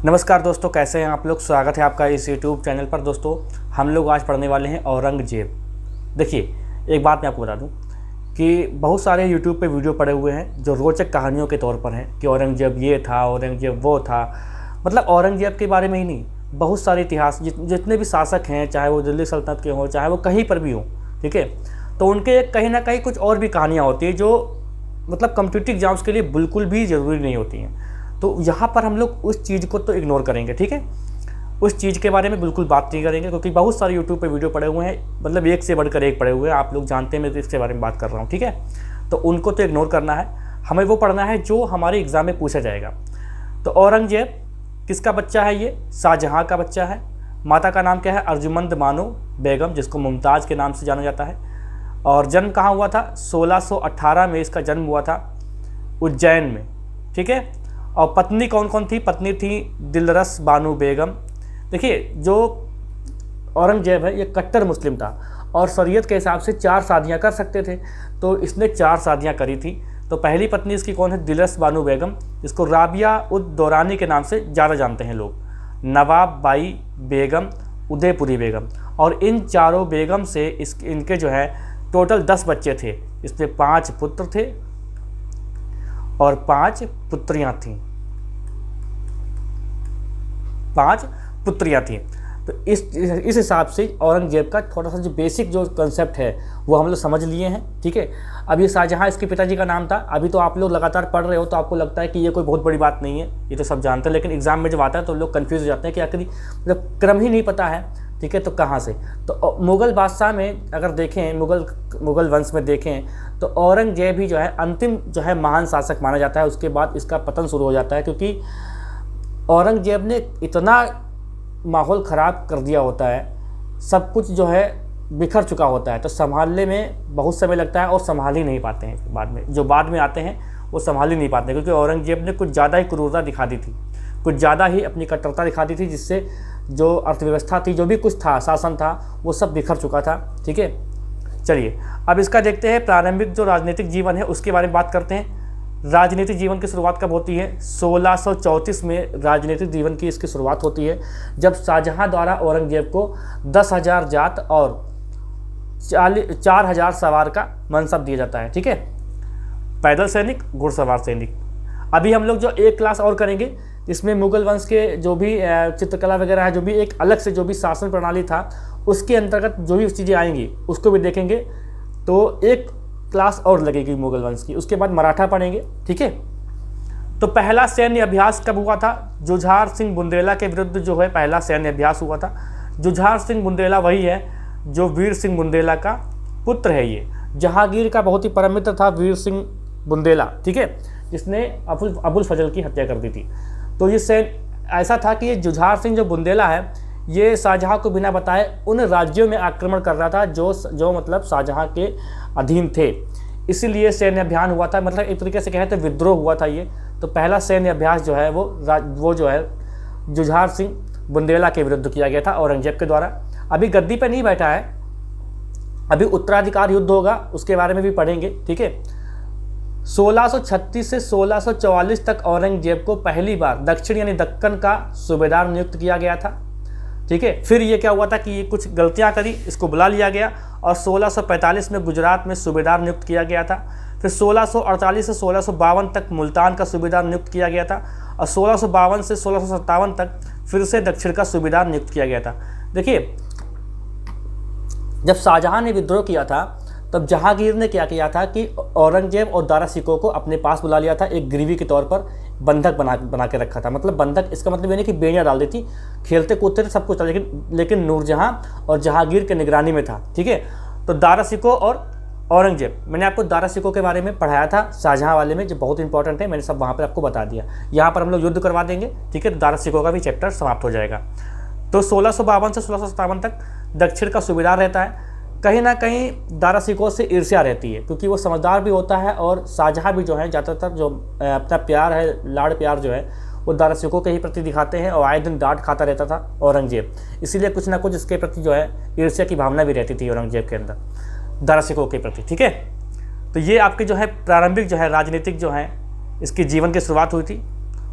नमस्कार दोस्तों, कैसे हैं आप लोग। स्वागत है आपका इस यूट्यूब चैनल पर। दोस्तों, हम लोग आज पढ़ने वाले हैं औरंगजेब। देखिए, एक बात मैं आपको बता दूं कि बहुत सारे यूट्यूब पे वीडियो पड़े हुए हैं जो रोचक कहानियों के तौर पर हैं कि औरंगजेब ये था, औरंगजेब वो था। मतलब औरंगजेब के बारे में ही नहीं, बहुत सारे इतिहास जितने भी शासक हैं, चाहे वो दिल्ली सल्तनत के हों, चाहे वो कहीं पर भी हों, ठीक है, तो उनके कहीं ना कहीं कुछ और भी कहानियाँ होती हैं जो मतलब कॉम्पिटिटिव एग्जाम्स के लिए बिल्कुल भी ज़रूरी नहीं होती हैं। तो यहाँ पर हम लोग उस चीज़ को तो इग्नोर करेंगे, ठीक है, उस चीज़ के बारे में बिल्कुल बात नहीं करेंगे, क्योंकि बहुत सारे यूट्यूब पे वीडियो पड़े हुए हैं, मतलब एक से बढ़कर एक पड़े हुए हैं। आप लोग जानते हैं मैं इसके बारे में बात कर रहा हूँ, ठीक है। तो उनको तो इग्नोर करना है, हमें वो पढ़ना है जो हमारे एग्ज़ाम में पूछा जाएगा। तो औरंगजेब किसका बच्चा है? ये शाहजहाँ का बच्चा है। माता का नाम क्या है? अर्जुमंद बानो बेगम, जिसको मुमताज़ के नाम से जाना जाता है। और जन्म कहाँ हुआ था? 1618 में इसका जन्म हुआ था, उज्जैन में, ठीक है। और पत्नी कौन कौन थी? पत्नी थी दिलरस बानो बेगम। देखिए, जो औरंगजेब है ये कट्टर मुस्लिम था और शरीयत के हिसाब से 4 शादियां कर सकते थे, तो इसने 4 शादियां करी थी। तो पहली पत्नी इसकी कौन है? दिलरस बानो बेगम, जिसको राबिया उद दौरानी के नाम से ज़्यादा जानते हैं लोग। नवाब बाई बेगम, उदयपुरी बेगम। और इन चारों बेगम से इनके जो है टोटल 10 बच्चे थे। इसमें 5 पुत्र थे और 5 पुत्रियां थीं। 5 पुत्रियां थीं। तो इस हिसाब से औरंगजेब का थोड़ा सा जो बेसिक जो कंसेप्ट है वो हम लोग समझ लिए हैं, ठीक है। अब ये शाहजहाँ इसके पिताजी का नाम था। अभी तो आप लोग लगातार पढ़ रहे हो तो आपको लगता है कि ये कोई बहुत बड़ी बात नहीं है, ये तो सब जानते हैं, लेकिन एग्जाम में जब आता है तो लोग कन्फ्यूज हो जाते हैं कि आखिर मतलब क्रम ही नहीं पता है, ठीक है, तो कहाँ से। तो मुग़ल बादशाह में अगर देखें, मुग़ल वंश में देखें तो औरंगजेब ही जो है अंतिम जो है महान शासक माना जाता है। उसके बाद इसका पतन शुरू हो जाता है, क्योंकि औरंगजेब ने इतना माहौल ख़राब कर दिया होता है, सब कुछ जो है बिखर चुका होता है, तो संभालने में बहुत समय लगता है और संभाल ही नहीं पाते हैं। बाद में जो बाद में आते हैं वो संभाल ही नहीं पाते, क्योंकि औरंगजेब ने कुछ ज़्यादा ही क्रूरता दिखा दी थी, कुछ ज़्यादा ही अपनी कट्टरता दिखा दी थी, जिससे जो अर्थव्यवस्था थी, जो भी कुछ था, शासन था, वो सब बिखर चुका था, ठीक है। चलिए अब इसका देखते हैं प्रारंभिक जो राजनीतिक जीवन है उसके बारे में बात करते हैं। राजनीतिक जीवन की शुरुआत कब होती है? 1634 में राजनीतिक जीवन की इसकी शुरुआत होती है, जब शाहजहाँ द्वारा औरंगजेब को 10,000 जात और 4,000 सवार का मनसब दिया जाता है, ठीक है। पैदल सैनिक, घुड़सवार सैनिक। अभी हम लोग जो एक क्लास और करेंगे, इसमें मुग़ल वंश के जो भी चित्रकला वगैरह है, जो भी एक अलग से जो भी शासन प्रणाली था, उसके अंतर्गत जो भी चीज़ें आएंगी उसको भी देखेंगे। तो एक क्लास और लगेगी मुग़ल वंश की, उसके बाद मराठा पढ़ेंगे, ठीक है। तो पहला सैन्य अभ्यास कब हुआ था? जुझार सिंह बुंदेला के विरुद्ध जो है पहला सैन्य अभ्यास हुआ था। जुझार सिंह बुंदेला वही है जो वीर सिंह बुंदेला का पुत्र है। ये जहांगीर का बहुत ही परम मित्र था वीर सिंह बुंदेला, ठीक है, जिसने अबुल फजल की हत्या कर दी थी। तो ये सैन्य ऐसा था कि ये जुझार सिंह जो बुंदेला है, ये शाहजहाँ को बिना बताए उन राज्यों में आक्रमण कर रहा था जो मतलब शाहजहाँ के अधीन थे। इसीलिए सैन्य अभियान हुआ था, मतलब एक तरीके से कहें तो विद्रोह हुआ था ये। तो पहला सैन्य अभ्यास जो है वो जो है जुझार सिंह बुंदेला के विरुद्ध किया गया था औरंगजेब के द्वारा। अभी गद्दी पे नहीं बैठा है, अभी उत्तराधिकार युद्ध होगा, उसके बारे में भी पढ़ेंगे, ठीक है। 1636 से 1644 तक औरंगजेब को पहली बार दक्षिण यानी दक्कन का सूबेदार नियुक्त किया गया था, ठीक है। फिर ये क्या हुआ था कि ये कुछ गलतियां करी, इसको बुला लिया गया और 1645 में गुजरात में सूबेदार नियुक्त किया गया था। फिर 1648 से 1652 तक मुल्तान का सूबेदार नियुक्त किया गया था और 1652 से 1657 तक फिर से दक्षिण का सूबेदार नियुक्त किया गया था। देखिए, जब शाहजहाँ ने विद्रोह किया था तब जहांगीर ने क्या किया था कि औरंगजेब और दारा शिकोह को अपने पास बुला लिया था, एक गिरवी के तौर पर बंधक बना के रखा था। मतलब बंधक, इसका मतलब ये नहीं कि बेड़ियाँ डाल दी थी, खेलते कूदते थे, सब कुछ था, लेकिन नूरजहाँ और जहांगीर के निगरानी में था, ठीक है। तो दारा शिकोह और औरंगजेब, मैंने आपको दारा शिकोह के बारे में पढ़ाया था शाहजहाँ वाले में, जो बहुत इंपॉर्टेंट है, मैंने सब वहाँ पर आपको बता दिया। यहाँ पर हम लोग युद्ध करवा देंगे, ठीक है, तो दारा शिकोह का भी चैप्टर समाप्त हो जाएगा। तो 1652 से 1657 तक दक्षिण का सूबेदार रहता है। कहीं ना कहीं दारा शिकोह से ईर्ष्या रहती है, क्योंकि वो समझदार भी होता है और शाहजहाँ भी जो है ज़्यादातर जो अपना प्यार है, लाड़ प्यार जो है वो दारा शिकोह के ही प्रति दिखाते हैं, और आए दिन डांट खाता रहता था औरंगजेब, इसीलिए कुछ ना कुछ इसके प्रति जो है ईर्ष्या की भावना भी रहती थी औरंगजेब के अंदर दारा शिकोह के प्रति, ठीक है। तो ये आपके जो है प्रारंभिक जो है राजनीतिक जो है इसकी जीवन की शुरुआत हुई थी।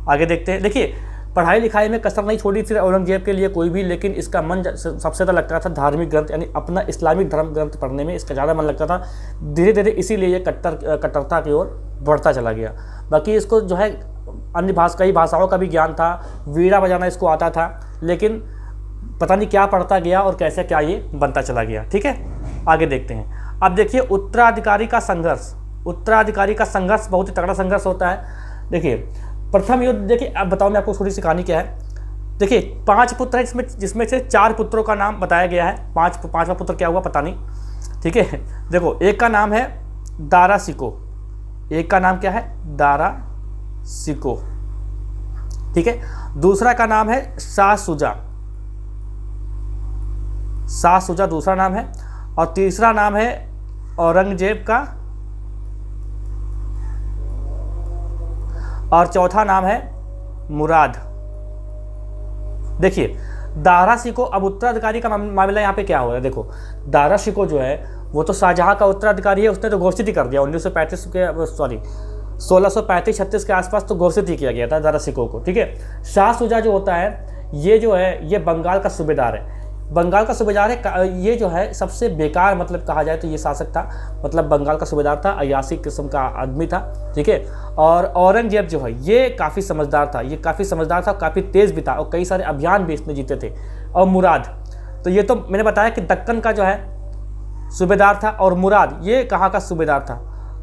आगे देखते हैं। देखिए, पढ़ाई लिखाई में कसर नहीं छोड़ी थी औरंगजेब के लिए कोई भी, लेकिन इसका मन सबसे ज़्यादा लगता था धार्मिक ग्रंथ यानी अपना इस्लामिक धर्म ग्रंथ पढ़ने में इसका ज़्यादा मन लगता था। धीरे धीरे इसीलिए ये कट्टरता की ओर बढ़ता चला गया। बाकी इसको जो है अन्य कई भाषाओं का भी ज्ञान था, वीणा बजाना इसको आता था, लेकिन पता नहीं क्या पढ़ता गया और कैसे क्या ये बनता चला गया। ठीक है, आगे देखते हैं। अब देखिए उत्तराधिकारी का संघर्ष। उत्तराधिकारी का संघर्ष बहुत ही तगड़ा संघर्ष होता है। देखिए प्रथम युद्ध, देखिए अब बताओ मैं आपको थोड़ी सी कहानी क्या है। देखिए 5 पुत्र हैं जिसमें से 4 पुत्रों का नाम बताया गया है। पांचवा पुत्र क्या हुआ पता नहीं। ठीक है, देखो एक का नाम है दारा सिको, एक का नाम क्या है दारा सिको। ठीक है, दूसरा का नाम है शाह सुजा, शाह सुजा दूसरा नाम है, और तीसरा नाम है औरंगजेब का, और चौथा नाम है मुराद। देखिए दारा सिको, अब उत्तराधिकारी का मामला यहाँ पे क्या हो रहा है। देखो दारा सिको जो है वो तो शाहजहां का उत्तराधिकारी है, उसने तो घोषित ही कर दिया 1635-36 के आसपास तो घोषित ही किया गया था दारा सिको को। ठीक है, शाह सुजा जो होता है ये जो है ये बंगाल का सूबेदार है, बंगाल का सूबेदार है। ये जो है सबसे बेकार मतलब कहा जाए तो ये शासक था, मतलब बंगाल का सूबेदार था, अयासी किस्म का आदमी था। ठीक है, और औरंगजेब जो है ये काफ़ी समझदार था, ये काफ़ी समझदार था, काफ़ी तेज़ भी था, और कई सारे अभियान भी इसने जीते थे। और मुराद, तो ये तो मैंने बताया कि दक्कन का जो है सूबेदार था, और मुराद ये कहाँ का सूबेदार था,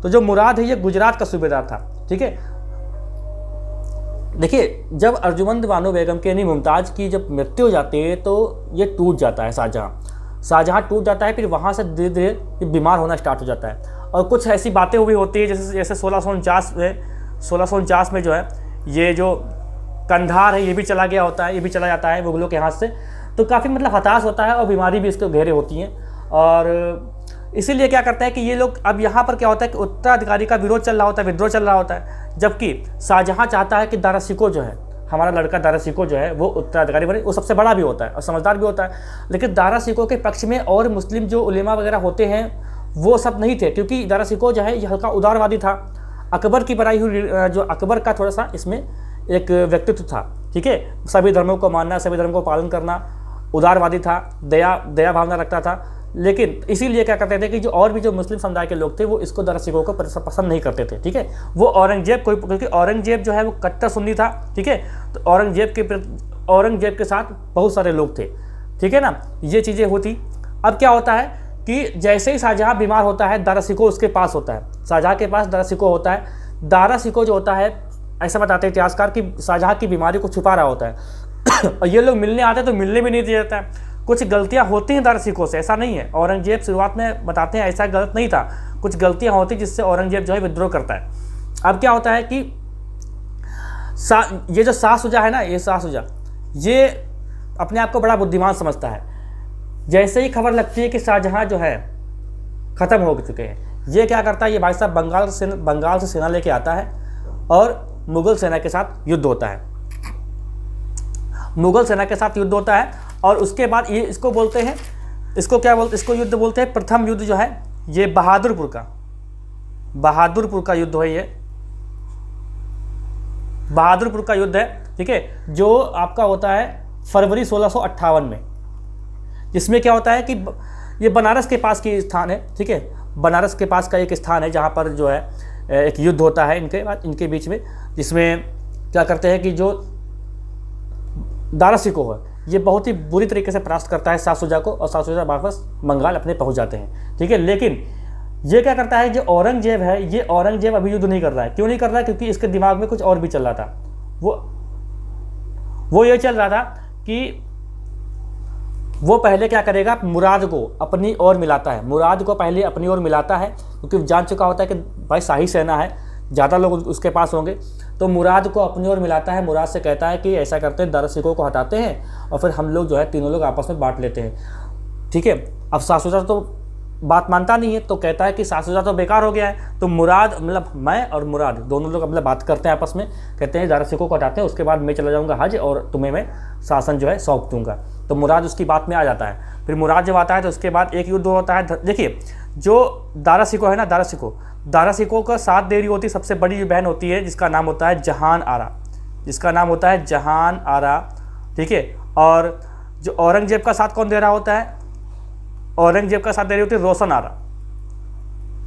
तो जो मुराद है ये गुजरात का सूबेदार था। ठीक है, देखिए जब अर्जुमंद बानो बेगम के यानी मुमताज़ की जब मृत्यु हो जाती है तो ये टूट जाता है शाहजहाँ टूट जाता है। फिर वहाँ से धीरे धीरे बीमार होना स्टार्ट हो जाता है, और कुछ ऐसी बातें हुई होती है जैसे 1649 में जो है ये जो कंधार है ये भी चला गया होता है, ये भी चला जाता है मुगलों के हाथ से। तो काफ़ी मतलब हताश होता है, और बीमारी भी इसके घेरे होती हैं। और इसीलिए क्या करता है कि ये लोग, अब यहाँ पर क्या होता है कि उत्तराधिकारी का विरोध चल रहा होता है, विद्रोह चल रहा होता है, जबकि शाहजहाँ चाहता है कि दारा सिको जो है, हमारा लड़का दारा सिको जो है वो उत्तराधिकारी बने। वो सबसे बड़ा भी होता है और समझदार भी होता है, लेकिन दारा सिको के पक्ष में और मुस्लिम जो उलेमा वगैरह होते हैं वो सब नहीं थे, क्योंकि दारा सिको जो है ये हल्का उदारवादी था। अकबर की बनाई हुई जो अकबर का थोड़ा सा इसमें एक व्यक्तित्व था। ठीक है, सभी धर्मों को मानना, सभी धर्मों को पालन करना, उदारवादी था, दया भावना रखता था। लेकिन इसीलिए क्या करते थे कि जो और भी जो मुस्लिम समुदाय के लोग थे वो इसको दारा सिको को पसंद नहीं करते थे। ठीक है, वो औरंगजेब को, क्योंकि औरंगजेब जो है वो कट्टर सुन्नी था। ठीक है, तो औरंगजेब के साथ बहुत सारे लोग थे। ठीक है ना, ये चीज़ें होती। अब क्या होता है कि जैसे ही शाहजहाँ बीमार होता है दारा सिको उसके पास होता है, शाहजहाँ के पास दारा सिको होता है। दारा सिको जो होता है, ऐसा बताते हैं इतिहासकार कि शाहजहाँ की बीमारी को छुपा रहा होता है और ये लोग मिलने आते हैं तो मिलने भी नहीं दिया जाता है। कुछ गलतियां होती हैं दारा सिको से, ऐसा नहीं है। औरंगजेब शुरुआत में बताते हैं ऐसा गलत नहीं था, कुछ गलतियां होती जिससे औरंगजेब जो है विद्रोह करता है। अब क्या होता है कि ये जो शाह सुजा है ना, ये शाह सुजा ये अपने आप को बड़ा बुद्धिमान समझता है। जैसे ही खबर लगती है कि शाहजहाँ जो है ख़त्म हो चुके हैं, ये क्या करता है, ये भाई साहब बंगाल से सेना लेके आता है और मुग़ल सेना के साथ युद्ध होता है। मुग़ल सेना के साथ युद्ध होता है, और उसके बाद ये इसको बोलते हैं, इसको युद्ध बोलते हैं प्रथम युद्ध जो है ये बहादुरपुर का युद्ध है। ये बहादुरपुर का युद्ध है। ठीक है, जो आपका होता है फरवरी 1658 में, जिसमें क्या होता है कि ये बनारस के पास की स्थान है। ठीक है, बनारस के पास का एक स्थान है जहाँ पर जो है एक युद्ध होता है इनके बीच में, जिसमें क्या करते हैं कि जो दारा सिको है ये बहुत ही बुरी तरीके से परास्त करता है शाह सुजा को, और शाह सुजा वापस बंगाल अपने पहुंच जाते हैं। ठीक है, लेकिन ये क्या करता है, जो औरंगजेब है ये औरंगजेब अभी युद्ध नहीं कर रहा है। क्यों नहीं कर रहा है? क्योंकि इसके दिमाग में कुछ और भी चल रहा था। वो ये चल रहा था कि वो पहले क्या करेगा, मुराद को अपनी ओर मिलाता है, क्योंकि जान चुका होता है कि भाई शाही सेना है, ज़्यादा लोग उसके पास होंगे, तो मुराद को अपनी ओर मिलाता है। मुराद से कहता है कि ऐसा करते हैं, दारा सिको को हटाते हैं और फिर हम लोग जो है तीनों लोग आपस में बांट लेते हैं। ठीक है, अब शाह सुजा तो बात मानता नहीं है, तो कहता है कि शाह सुजा तो बेकार हो गया है। तो मुराद मतलब मैं और मुराद दोनों लोग मतलब बात करते हैं आपस में, कहते हैं दारा सिको को हटाते हैं, उसके बाद मैं चला जाऊँगा हज और तुम्हें मैं शासन जो है सौंप दूँगा। तो मुराद उसकी बात में आ जाता है। फिर मुराद जब आता है तो उसके बाद एक युद्ध होता है। देखिए जो दारा सिको है ना, दारा सिको का साथ दे रही होती सबसे बड़ी बहन होती है जिसका नाम होता है जहान आरा। जिसका नाम होता है जहान आरा, ठीक है। और जो औरंगजेब का साथ कौन दे रहा होता है, औरंगजेब का साथ दे रही होती है रोशन आरा,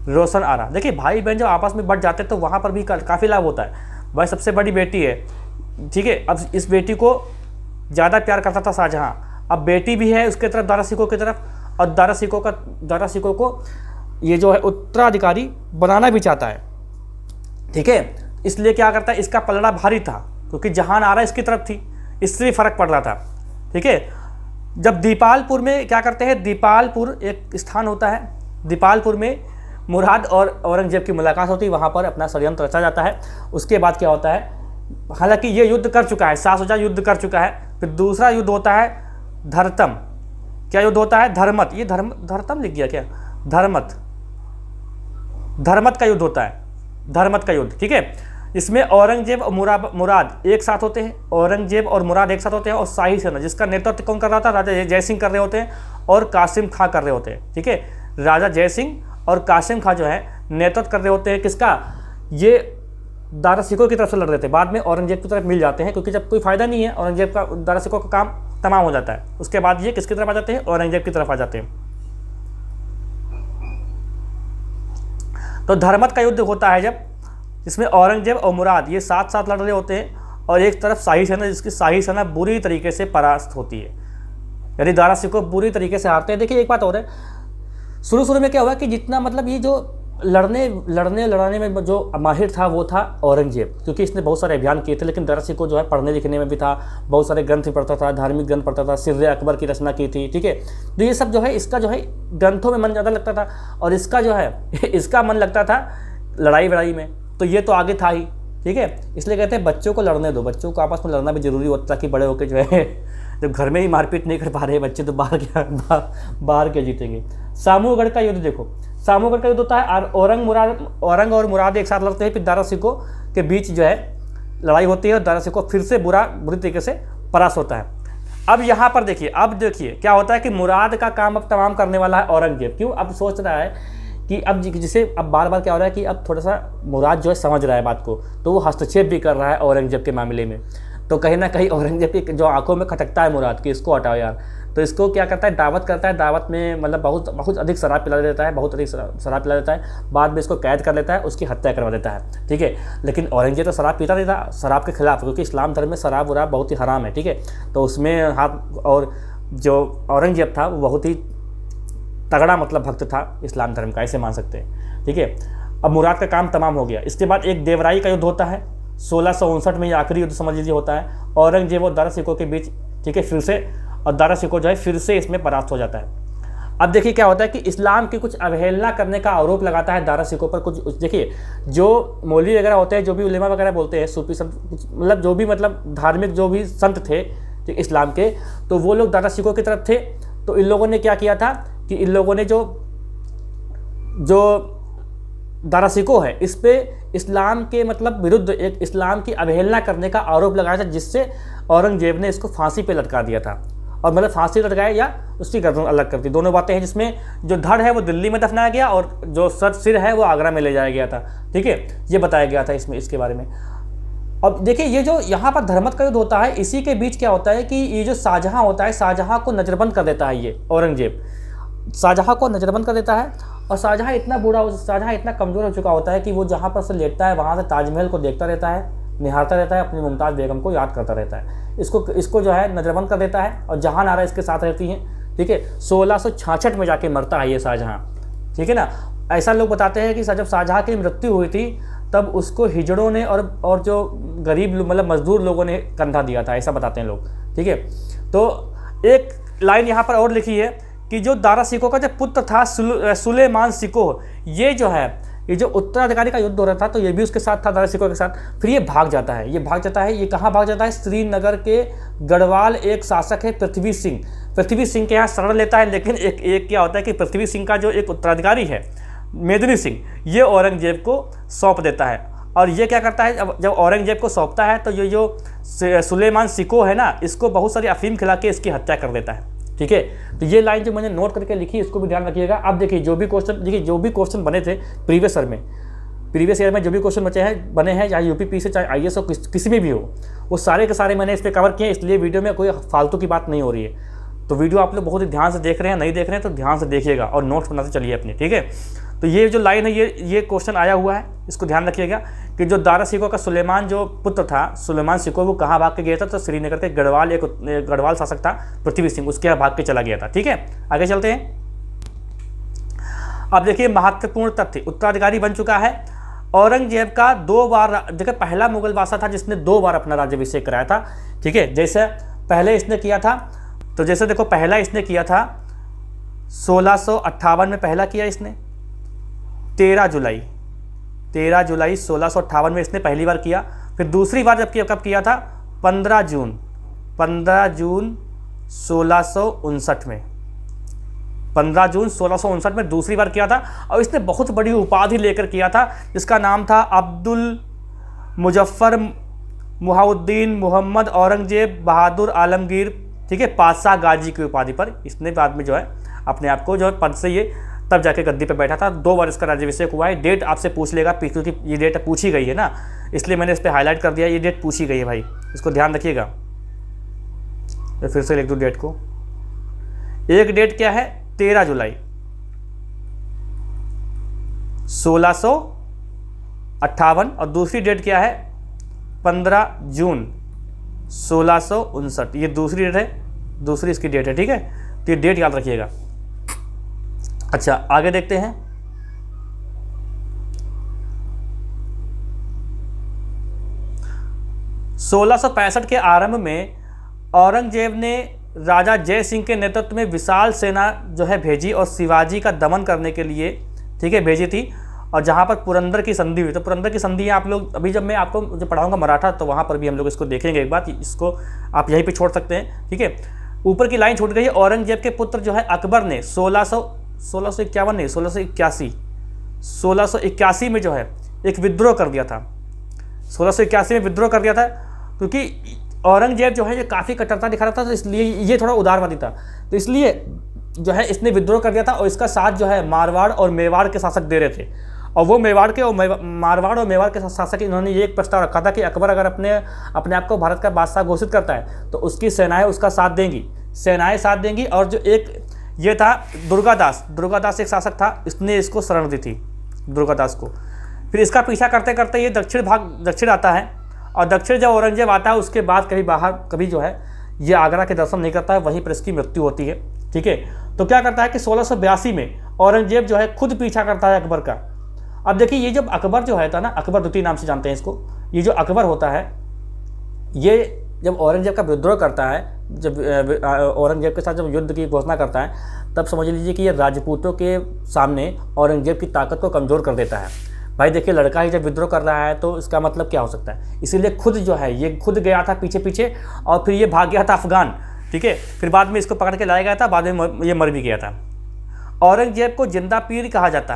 रोशन आरा। देखिए भाई बहन जब आपस में बढ़ जाते हैं तो वहाँ पर भी काफ़ी लाभ होता है। भाई सबसे बड़ी बेटी है, ठीक है, अब इस बेटी को ज़्यादा प्यार करता था शाहजहाँ, अब बेटी भी है उसके तरफ, दारा सिकोह की तरफ, और दारा सिकोह को ये जो है उत्तराधिकारी बनाना भी चाहता है, ठीक है। इसलिए क्या करता है, इसका पलड़ा भारी था क्योंकि जहान आरा इसकी तरफ थी, इससे फ़र्क पड़ रहा था, ठीक है। जब दीपालपुर में क्या करते हैं, दीपालपुर एक स्थान होता है, दीपालपुर में मुराद और औरंगजेब की मुलाकात होती है, वहाँ पर अपना षड्यंत्र रचा जाता है। उसके बाद क्या होता है, हालांकि ये युद्ध कर चुका है, 700 युद्ध कर चुका है। फिर दूसरा युद्ध होता है धरतम, क्या युद्ध होता है, धर्मत, ये धरतम लिख गया क्या, धर्मत का युद्ध होता है, धर्मत का युद्ध, ठीक है। इसमें औरंगजेब और मुराद एक साथ होते हैं, औरंगजेब और मुराद एक साथ होते हैं, और शाही सेना जिसका नेतृत्व कौन कर रहा था, राजा जय सिंह कर रहे होते हैं और कासिम खां कर रहे होते हैं, ठीक है। राजा जय सिंह और कासिम खां जो है नेतृत्व कर रहे होते हैं किसका, ये दारा सिकोह की तरफ से लड़ रहे थे, बाद में औरंगजेब की तरफ मिल जाते हैं क्योंकि जब कोई फायदा नहीं है औरंगजेब का, दारा सिकोह का काम तमाम हो जाता है। उसके बाद ये किसकी तरफ आ जाते हैं, औरंगजेब की तरफ आ जाते हैं। तो धर्मत का युद्ध होता है जब, जिसमें औरंगजेब और मुराद ये साथ साथ लड़ रहे होते हैं, और एक तरफ शाही सेना, जिसकी शाही सेना बुरी तरीके से परास्त होती है, यानी दारा सिकोह बुरी तरीके से हारते हैं। देखिए एक बात और है, शुरू में क्या हुआ कि जितना मतलब ये जो लड़ने में जो माहिर था वो था औरंगजेब, क्योंकि इसने बहुत सारे अभियान किए थे। लेकिन दारा सिकोह जो है पढ़ने लिखने में भी था, बहुत सारे ग्रंथ पढ़ता था, धार्मिक ग्रंथ पढ़ता था, सिर्रे अकबर की रचना की थी, ठीक है। तो ये सब जो है इसका जो है ग्रंथों में मन ज़्यादा लगता था, और इसका जो है इसका मन लगता था लड़ाई वड़ाई में, तो ये तो आगे था ही, ठीक है। इसलिए कहते हैं बच्चों को लड़ने दो, बच्चों को आपस में लड़ना भी जरूरी होता है ताकि बड़े होकर जो है जब घर में ही मारपीट नहीं कर पा रहे बच्चे तो बाहर क्या जीतेंगे। सामूगढ़ का युद्ध देखो, सामूगढ़ का युद्ध होता है, औरंग और मुराद एक साथ लड़ते हैं, फिर दारा सिकोह के बीच जो है लड़ाई होती है और दारा सिकोह फिर से बुरी तरीके से परास्त होता है। अब यहाँ पर देखिए, अब देखिए क्या होता है कि मुराद का काम अब तमाम करने वाला है औरंगजेब। क्यों, अब सोच रहा है कि अब जिसे अब बार बार क्या हो रहा है कि अब थोड़ा सा मुराद जो है समझ रहा है बात को, तो वो हस्तक्षेप भी कर रहा है औरंगजेब के मामले में। तो कहीं ना कहीं औरंगजेब की जो आंखों में खटकता है मुराद कि इसको हटाओ यार, तो इसको क्या करता है, दावत करता है, दावत में मतलब बहुत अधिक शराब पिला देता है, बहुत अधिक शराब पिला देता है, बाद में इसको कैद कर लेता है, उसकी हत्या करवा देता है, ठीक है। लेकिन औरंगजेब तो शराब पीता नहीं था, शराब के खिलाफ, क्योंकि इस्लाम धर्म में शराब वराब बहुत ही हराम है, ठीक है। तो उसमें हाथ, और जो औरंगजेब था वो बहुत ही तगड़ा मतलब भक्त था इस्लाम धर्म का, ऐसे मान सकते हैं, ठीक है। अब मुराद का काम तमाम हो गया। इसके बाद एक देवराई का युद्ध होता है 1659 में, ये आखिरी युद्ध समझ लीजिए होता है औरंगजेब और दारा सिकोह के बीच, ठीक है, फिर से, और दारा सिकोह जो है फिर से इसमें परास्त हो जाता है। अब देखिए क्या होता है कि इस्लाम की कुछ अवहेलना करने का आरोप लगाता है दारा सिकोह पर। कुछ देखिए जो मौलवी वगैरह होते हैं, जो भी उलेमा वगैरह बोलते हैं, सूफी संत, मतलब जो भी मतलब धार्मिक जो भी संत थे इस्लाम के, तो वो लोग दारा सिकोह की तरफ थे। तो इन लोगों ने क्या किया था कि इन लोगों ने जो दारा सिकोह है इस पे इस्लाम के मतलब विरुद्ध एक इस्लाम की अवहेलना करने का आरोप लगाया था, जिससे औरंगजेब ने इसको फांसी पे लटका दिया था। और मतलब फांसी लटकाया या उसकी गर्दन अलग कर दी, दोनों बातें हैं। जिसमें जो धड़ है वो दिल्ली में दफनाया गया और जो सिर है वो आगरा में ले जाया गया था, ठीक है, ये बताया गया था इसमें, इसके बारे में। अब देखिए ये जो यहाँ पर धर्मत का युद्ध होता है, इसी के बीच क्या होता है कि ये जो शाहजहाँ होता है, शाहजहाँ को नज़रबंद कर देता है, ये औरंगजेब शाहजहाँ को नज़रबंद कर देता है। और शाहजहाँ इतना कमज़ोर हो चुका होता है कि वो जहाँ पर से लेटता है वहाँ से ताजमहल को देखता रहता है, निहारता रहता है, अपनी मुमताज़ बेगम को याद करता रहता है। इसको जो है नज़रबंद कर देता है, और जहान आरा इसके साथ रहती हैं, ठीक है। 1666 में जाके मरता है ये शाहजहाँ, ठीक है ना। ऐसा लोग बताते हैं कि जब शाहजहाँ की मृत्यु हुई थी तब उसको हिजड़ों ने और जो गरीब मतलब मजदूर लोगों ने कंधा दिया था, ऐसा बताते हैं लोग, ठीक है। तो एक लाइन यहाँ पर और लिखी है कि जो दारा सिकोह का जो पुत्र था सुलेमान सिकोह, ये जो है ये जो उत्तराधिकारी का युद्ध हो रहा था तो ये भी उसके साथ था, दारा सिकोह के साथ। फिर ये भाग जाता है, ये कहाँ भाग जाता है, श्रीनगर के गढ़वाल एक शासक है पृथ्वी सिंह के यहाँ शरण लेता है। लेकिन एक क्या होता है कि पृथ्वी सिंह का जो एक उत्तराधिकारी है मेदिनी सिंह, ये औरंगजेब को सौंप देता है। और ये क्या करता है, जब औरंगजेब को सौंपता है तो ये जो सुलेमान सिकोह है ना, इसको बहुत सारी अफीम खिला के इसकी हत्या कर देता है, ठीक है। तो ये लाइन जो मैंने नोट करके लिखी इसको भी ध्यान रखिएगा। अब देखिए जो भी क्वेश्चन बने थे प्रीवियस ईयर में, प्रीवियस ईयर में जो भी क्वेश्चन बने हैं चाहे यूपीपी से चाहे आईएएस हो किसी में भी हो, वो सारे के सारे मैंने इस पर कवर किए, इसलिए वीडियो में कोई फालतू की बात नहीं हो रही है। तो वीडियो आप लोग बहुत ही ध्यान से देख रहे हैं, नहीं देख रहे हैं तो ध्यान से देखिएगा और नोट्स बनाते चलिए अपने, ठीक है। तो ये जो लाइन है ये क्वेश्चन आया हुआ है, इसको ध्यान रखिएगा कि जो दारा शिकोह का सुलेमान जो पुत्र था सुलेमान शिकोह, वो कहाँ भाग के गया था, तो श्रीनगर के गढ़वाल शासक था पृथ्वी सिंह, उसके यहाँ भाग के चला गया था, ठीक है। आगे चलते हैं। अब देखिए महत्वपूर्ण तथ्य, उत्तराधिकारी बन चुका है औरंगजेब का 2 बार। देखिए पहला मुगल बादशाह था जिसने 2 बार अपना राज्याभिषेक कराया था, ठीक है। जैसे पहले इसने किया था, तो जैसे देखो पहला इसने किया था 1658 में, पहला किया इसने 13 जुलाई 1658 में इसने पहली बार किया। फिर दूसरी बार जब कब किया था 15 जून 1659 में, 15 जून 1659 में दूसरी बार किया था। और इसने बहुत बड़ी उपाधि लेकर किया था जिसका नाम था अब्दुल मुजफ्फर मुहाउद्दीन मोहम्मद औरंगजेब बहादुर आलमगीर, ठीक है, पातशाह गाजी की उपाधि पर इसने बाद में जो है अपने आप को जो है पद से ये तब जाके गद्दी पर बैठा था। 2 बार इसका राज्याभिषेक हुआ है। डेट आपसे पूछ लेगा क्योंकि ये डेट पूछी गई है ना, इसलिए मैंने इस पर हाईलाइट कर दिया, ये डेट पूछी गई है भाई, इसको ध्यान रखिएगा। तो फिर से लिख दूँ डेट को। एक डेट क्या है 13 जुलाई 1658 और दूसरी डेट क्या है 15 जून 1659, ये दूसरी डेट है, दूसरी इसकी डेट है, ठीक है। तो ये डेट याद रखिएगा। अच्छा आगे देखते हैं। (1665) के आरंभ में औरंगजेब ने राजा जय सिंह के नेतृत्व में विशाल सेना जो है भेजी और शिवाजी का दमन करने के लिए, ठीक है, भेजी थी। और जहाँ पर पुरंदर की संधि हुई, तो पुरंदर की संधि आप लोग अभी जब मैं आपको जो पढ़ाऊंगा मराठा, तो वहाँ पर भी हम लोग इसको देखेंगे एक बात, इसको आप यहीं पे छोड़ सकते हैं, ठीक है। ऊपर की लाइन छूट गई है। औरंगजेब के पुत्र जो है अकबर ने 1681 में जो है एक विद्रोह कर दिया था। 1681 में विद्रोह कर दिया था क्योंकि औरंगजेब जो है ये काफ़ी कट्टरता दिखा रहा था, तो इसलिए ये थोड़ा उदारवादी था, तो इसलिए जो है इसने विद्रोह कर दिया था। और इसका साथ जो है मारवाड़ और मेवाड़ के शासक दे रहे थे। और वो मारवाड़ और मेवाड़ के शासक, इन्होंने ये एक प्रस्ताव रखा था कि अकबर अगर अपने आप को भारत का बादशाह घोषित करता है तो उसकी सेनाएं उसका साथ देंगी। और जो एक ये था दुर्गादास एक शासक था, इसने इसको शरण दी थी दुर्गादास को। फिर इसका पीछा करते करते ये दक्षिण आता है। और दक्षिण जब औरंगजेब आता है उसके बाद कभी जो है ये आगरा के दर्शन नहीं करता है, वहीं पर इसकी मृत्यु होती है, ठीक है। तो क्या करता है कि 1682 में औरंगजेब जो है खुद पीछा करता है अकबर का। अब देखिए ये जब अकबर जो है था ना, अकबर द्वितीय नाम से जानते हैं इसको, ये जो अकबर होता है ये जब औरंगजेब का विद्रोह करता है, जब औरंगजेब के साथ जब युद्ध की घोषणा करता है, तब समझ लीजिए कि ये राजपूतों के सामने औरंगजेब की ताकत को कमज़ोर कर देता है। भाई देखिए लड़का ही जब विद्रोह कर रहा है तो इसका मतलब क्या हो सकता है। इसीलिए खुद जो है ये खुद गया था पीछे और फिर ये भाग गया था अफगान, ठीक है। फिर बाद में इसको पकड़ के लाया गया था, बाद में ये मर भी गया था। औरंगजेब को जिंदा पीर कहा जाता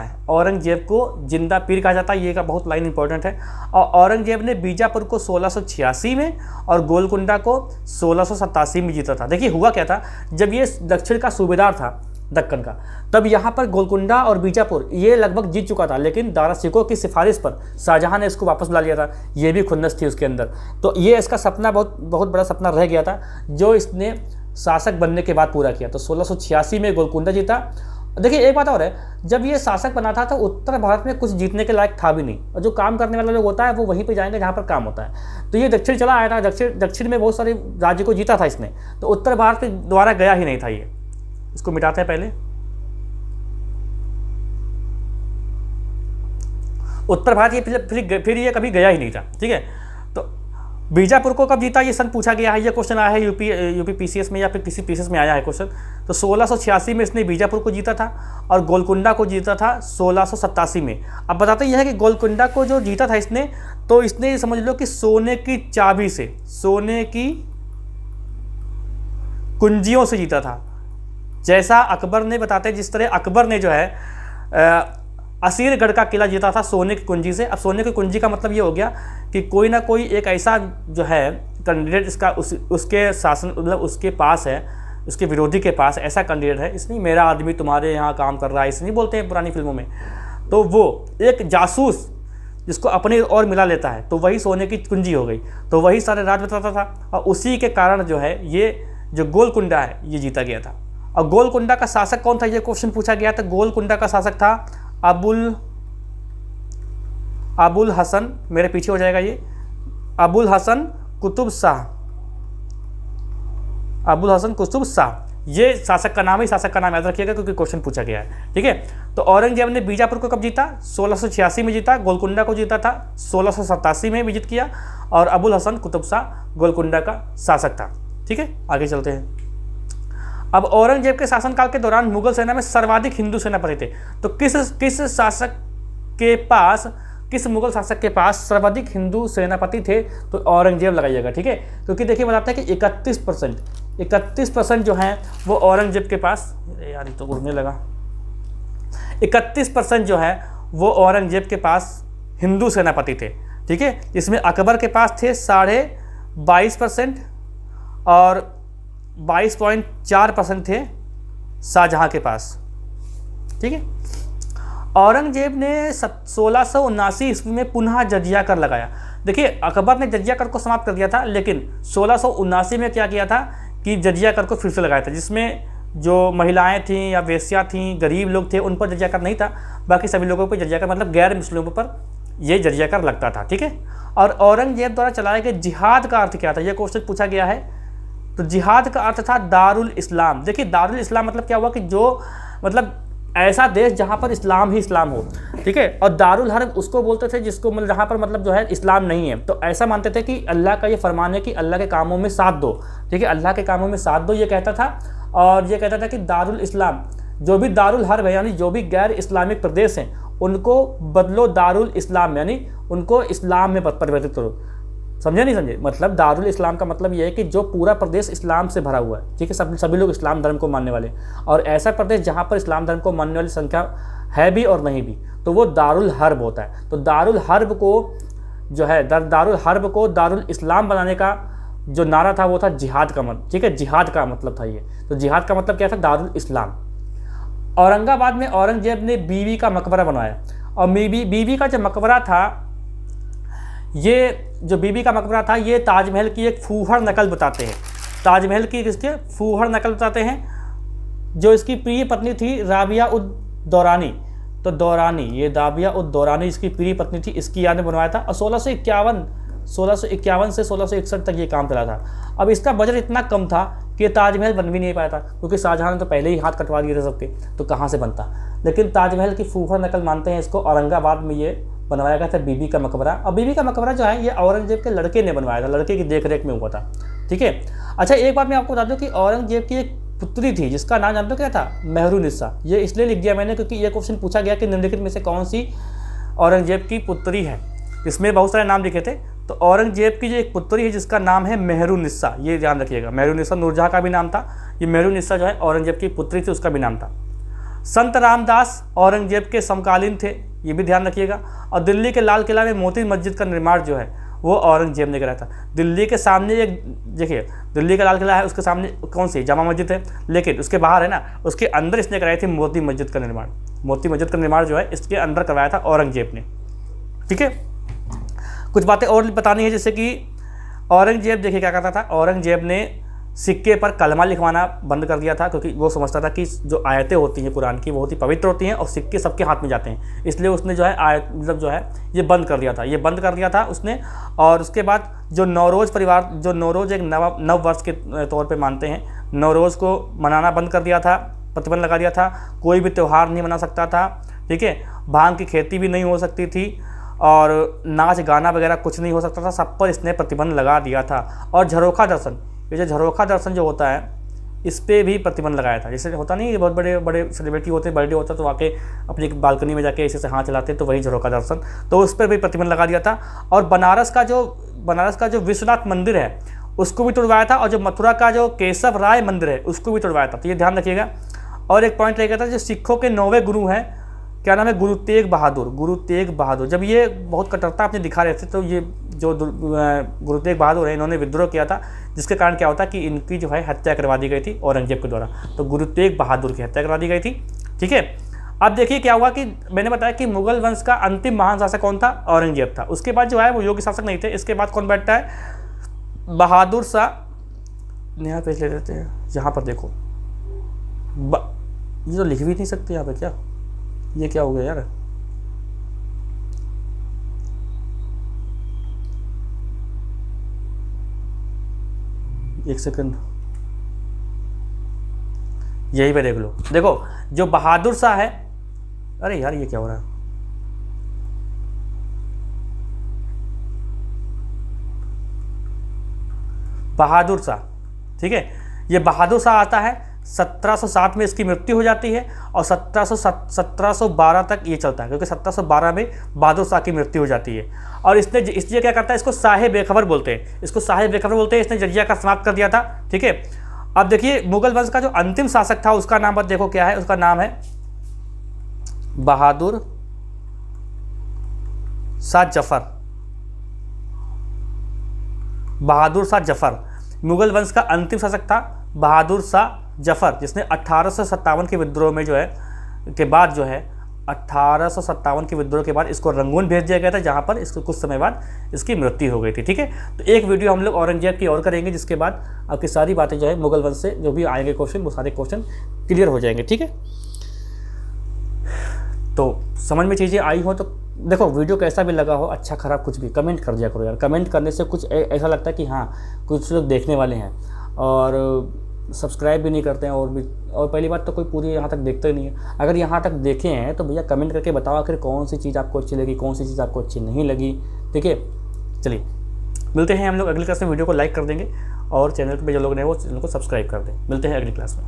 है, ये का बहुत लाइन इंपॉर्टेंट है। और औरंगजेब ने बीजापुर को 1686 में और गोलकुंडा को 1687 में जीता था। देखिए हुआ क्या था, जब ये दक्षिण का सूबेदार था दक्कन का, तब यहाँ पर गोलकुंडा और बीजापुर ये लगभग जीत चुका था, लेकिन दारा शिकोह की सिफारिश पर शाहजहां ने इसको वापस ला लिया था। ये भी खुन्नस थी उसके अंदर। तो ये इसका सपना बहुत बड़ा सपना रह गया था जो इसने शासक बनने के बाद पूरा किया। तो 1686 में गोलकुंडा जीता। देखिए एक बात और है, जब ये शासक बना था तो उत्तर भारत में कुछ जीतने के लायक था भी नहीं, और जो काम करने वाला लोग होता है वो वहीं पे जाएंगे जहाँ पर काम होता है। तो ये दक्षिण चला आया था, दक्षिण में बहुत सारे राज्य को जीता था इसने, तो उत्तर भारत के द्वारा गया ही नहीं था। ये इसको मिटाते हैं पहले। उत्तर भारत ये फिर ये कभी गया ही नहीं था, ठीक है। तो बीजापुर को कब जीता ये सन पूछा गया है, ये क्वेश्चन आया है यूपी पीसीएस में या फिर किसी पीसीएस में आया है क्वेश्चन। तो 1686 में इसने बीजापुर को जीता था और गोलकुंडा को जीता था 1687 में। अब बताते यह है कि गोलकुंडा को जो जीता था इसने, तो इसने समझ लो कि सोने की चाबी से, सोने की कुंजियों से जीता था। जैसा अकबर ने, बताते हैं जिस तरह अकबर ने जो है असीरगढ़ का किला जीता था सोने की कुंजी से। अब सोने की कुंजी का मतलब ये हो गया कि कोई ना कोई एक ऐसा जो है कैंडिडेट इसका उसके शासन मतलब उसके पास है, उसके विरोधी के पास ऐसा कैंडिडेट है, इसलिए मेरा आदमी तुम्हारे यहाँ काम कर रहा है, इसे नहीं बोलते हैं पुरानी फिल्मों में। तो वो एक जासूस जिसको अपनी ओर मिला लेता है तो वही सोने की कुंजी हो गई। तो वही सारे राज बताता था और उसी के कारण जो है ये जो गोलकुंडा है ये जीता गया था। और गोलकुंडा का शासक कौन था, ये क्वेश्चन पूछा गया था। गोलकुंडा का शासक था अबुल हसन, मेरे पीछे हो जाएगा ये, अबुल हसन कुतुब शाह। अबुल हसन कुतुब शाह ये शासक का नाम है, शासक का नाम याद रखिएगा क्योंकि क्वेश्चन पूछा गया है। ठीक है, तो औरंगजेब ने बीजापुर को कब जीता, 1686 में जीता। गोलकुंडा को जीता था 1687 में विजित किया। और अबुल हसन कुतुब शाह गोलकुंडा का शासक था। ठीक है, आगे चलते हैं। अब औरंगजेब के शासनकाल के दौरान मुगल सेना में सर्वाधिक हिंदू सेनापति थे। तो किस मुगल शासक के पास सर्वाधिक हिंदू सेनापति थे, तो औरंगजेब लगाइएगा। ठीक है, क्योंकि देखिए बताते हैं कि 31% जो हैं वो औरंगजेब के पास, यार ये तो उड़ने लगा, 31% जो है वो औरंगजेब के पास हिंदू सेनापति थे। ठीक है, इसमें अकबर के पास थे 22.5% और 22.4% थे शाहजहां के पास। ठीक है, औरंगजेब ने 1679 ईस्वी में पुनः जजिया कर लगाया। देखिए अकबर ने जजिया कर को समाप्त कर दिया था, लेकिन 1679 में क्या किया था कि जजिया कर को फिर से लगाया था, जिसमें जो महिलाएं थीं या वेश्या थीं, गरीब लोग थे, उन पर जजिया कर नहीं था। बाकी सभी लोगों पर जजिया कर मतलब गैर मुस्लिमों पर ये जजिया कर लगता था। ठीक है, और औरंगजेब द्वारा चलाए गए जिहाद का अर्थ क्या था, यह क्वेश्चन पूछा गया है। तो जिहाद का अर्थ था दारुल इस्लाम। देखिए दारुल इस्लाम मतलब क्या हुआ कि जो मतलब ऐसा देश जहाँ पर इस्लाम ही इस्लाम हो। ठीक है, और दारुल हर्ब उसको बोलते थे जिसको मतलब जहाँ पर मतलब जो है इस्लाम नहीं है। तो ऐसा मानते थे कि अल्लाह का ये फरमान है कि अल्लाह के कामों में साथ दो। ठीक है, अल्लाह के कामों में साथ दो ये कहता था। और ये कहता था कि दारुल इस्लाम, जो भी दारुल हर्ब है यानी जो भी गैर इस्लामिक प्रदेश हैं उनको बदलो दारुल इस्लाम, यानी उनको इस्लाम में परिवर्तित करो। समझे नहीं समझे, मतलब दारुल इस्लाम का मतलब ये है कि जो पूरा प्रदेश इस्लाम से भरा हुआ है। ठीक है, सभी लोग इस्लाम धर्म को मानने वाले, और ऐसा प्रदेश जहाँ पर इस्लाम धर्म को मानने वाली संख्या है भी और नहीं भी, तो वो दारुल हर्ब होता है। तो दारुल हर्ब को जो है दारुल हर्ब को दारुल इस्लाम बनाने का जो नारा था वो था जिहाद का मतलब। ठीक है, जिहाद का मतलब था ये। तो जिहाद का मतलब क्या था, दारुल इस्लाम। औरंगाबाद में औरंगजेब ने बीवी का मकबरा बनवाया, और बीवी का जो मकबरा था, ये जो बीबी का मकबरा था ये ताजमहल की एक फूहड़ नकल बताते हैं। ताजमहल की किसके फूहड़ नकल बताते हैं। जो इसकी प्रिय पत्नी थी राबिया उद दौरानी, तो दौरानी ये राबिया उद दौरानी इसकी प्रिय पत्नी थी, इसकी याद में बनवाया था। और 1651 से 1661 तक ये काम चला था। अब इसका बजट इतना कम था कि ताजमहल बन भी नहीं पाया था, क्योंकि शाहजहां ने तो पहले ही हाथ कटवा दिए थे सबके, तो कहाँ से बनता। लेकिन ताजमहल की फूहड़ नकल मानते हैं इसको। औरंगाबाद में ये बनवाया गया था बीबी का मकबरा। और बीबी का मकबरा जो है ये औरंगजेब के लड़के ने बनवाया था, लड़के की देखरेख में हुआ था। ठीक है, अच्छा एक बात मैं आपको बता दूं कि औरंगजेब की एक पुत्री थी जिसका नाम जानते हो क्या था, मेहरुनिसा। ये इसलिए लिख दिया मैंने क्योंकि ये क्वेश्चन पूछा गया कि निम्नलिखित में से कौन सी औरंगजेब की पुत्री है। इसमें बहुत सारे नाम लिखे थे, तो औरंगजेब की जो एक पुत्री है जिसका नाम है मेहरुनिसा, ये ध्यान रखिएगा। मेहरुनिसा नूरजहाँ का भी नाम था, ये मेहरुनिसा जो है औरंगजेब की पुत्री थी, उसका भी नाम था। संत रामदास औरंगजेब के समकालीन थे, ये भी ध्यान रखिएगा। और दिल्ली के लाल किला में मोती मस्जिद का निर्माण जो है वो औरंगजेब ने कराया था। दिल्ली के सामने एक देखिए, दिल्ली का लाल किला है, उसके सामने कौन सी जामा मस्जिद है, लेकिन उसके बाहर है ना, उसके अंदर इसने कराई थी मोती मस्जिद का निर्माण। मोती मस्जिद का निर्माण जो है इसके अंदर करवाया था औरंगजेब ने। ठीक है, कुछ बातें और बतानी है, जैसे कि औरंगजेब देखिए क्या करता था। औरंगजेब ने सिक्के पर कलमा लिखवाना बंद कर दिया था, क्योंकि वो समझता था कि जो आयतें होती हैं कुरान की बहुत ही पवित्र होती हैं और सिक्के सबके हाथ में जाते हैं, इसलिए उसने जो है आयत मतलब जो है ये बंद कर दिया था, ये बंद कर दिया था उसने। और उसके बाद जो नौरोज़ परिवार, जो नौरोज़ एक नव वर्ष के तौर पे मानते हैं, नौरोज़ को मनाना बंद कर दिया था, प्रतिबंध लगा दिया था। कोई भी त्यौहार नहीं मना सकता था। ठीक है, भांग की खेती भी नहीं हो सकती थी, और नाच गाना वगैरह कुछ नहीं हो सकता था, सब पर इसने प्रतिबंध लगा दिया था। और झरोखा दर्शन, ये जो झरोखा दर्शन जो होता है इस पर भी प्रतिबंध लगाया था। जैसे होता नहीं, ये बहुत बड़े बड़े सेलिब्रिटी होते हैं, बर्थडे होता है तो आके अपनी बालकनी में जाके ऐसे से हाथ चलाते हैं, तो वही झरोखा दर्शन, तो उस पर भी प्रतिबंध लगा दिया था। और बनारस का जो विश्वनाथ मंदिर है उसको भी तोड़वाया था, और जो मथुरा का जो केशव राय मंदिर है उसको भी तोड़वाया था। तो ये ध्यान रखिएगा। और एक पॉइंट रह गया था, जो सिखों के 9वें गुरु हैं, क्या नाम है, गुरु तेग बहादुर। जब ये बहुत कट्टरता अपने दिखा रहे थे, तो ये जो गुरु तेग बहादुर है इन्होंने विद्रोह किया था, जिसके कारण क्या होता कि इनकी जो है हत्या करवा दी गई थी औरंगजेब के द्वारा। तो गुरु तेग बहादुर की हत्या करवा दी गई थी। ठीक है, अब देखिए क्या हुआ कि मैंने बताया कि मुगल वंश का अंतिम महान शासक कौन था, औरंगजेब था। उसके बाद जो है वो योग्य शासक नहीं थे। इसके बाद कौन बैठता है, बहादुर शाह। यहाँ पे ले लेते हैं, यहाँ पर देखो ये तो लिख भी नहीं सकते यहाँ पे, क्या ये क्या हो गया यार। एक सेकंड, यही पे देख लो। देखो जो बहादुर शाह है, अरे यार ये क्या हो रहा है, बहादुर शाह, ठीक है। ये बहादुर शाह आता है 1707 में, इसकी मृत्यु हो जाती है और 1712 तक ये चलता है, क्योंकि 1712 में बहादुर शाह की मृत्यु हो जाती है। और इसने इसलिए क्या करता है, इसको शाह बेखबर बोलते हैं, इसको शाह बेखबर बोलते हैं। इसने जजिया का समाप्त कर दिया था, ठीक है। अब देखिए मुगल वंश का जो अंतिम शासक था उसका नाम देखो क्या है, उसका नाम है बहादुर शाह जफर। बहादुर शाह जफर मुगल वंश का अंतिम शासक था, बहादुर शाह जफर, जिसने 1857 के विद्रोह में जो है के बाद जो है 1857 के विद्रोह के बाद इसको रंगून भेज दिया गया था, जहां पर इसको कुछ समय बाद इसकी मृत्यु हो गई थी, ठीक है। तो एक वीडियो हम लोग औरंगजेब की और करेंगे, जिसके बाद आपकी सारी बातें जो है मुगल वंश से जो भी आएंगे क्वेश्चन, वो सारे क्वेश्चन क्लियर हो जाएंगे, ठीक है। तो समझ में चीज़ें आई हो तो देखो, वीडियो कैसा भी लगा हो, अच्छा खराब कुछ भी, कमेंट कर दिया करो यार। कमेंट करने से कुछ ऐसा लगता है कि हाँ कुछ लोग देखने वाले हैं, और सब्सक्राइब भी नहीं करते हैं, और पहली बात तो कोई पूरी यहाँ तक देखते ही नहीं है। अगर यहाँ तक देखे हैं तो भैया कमेंट करके बताओ आखिर कौन सी चीज़ आपको अच्छी लगी, कौन सी चीज़ आपको अच्छी नहीं लगी, ठीक है। चलिए मिलते हैं हम लोग अगली क्लास में। वीडियो को लाइक कर देंगे और चैनल पे जो लोग नए वो चैनल को सब्सक्राइब कर दें। मिलते हैं अगली क्लास में।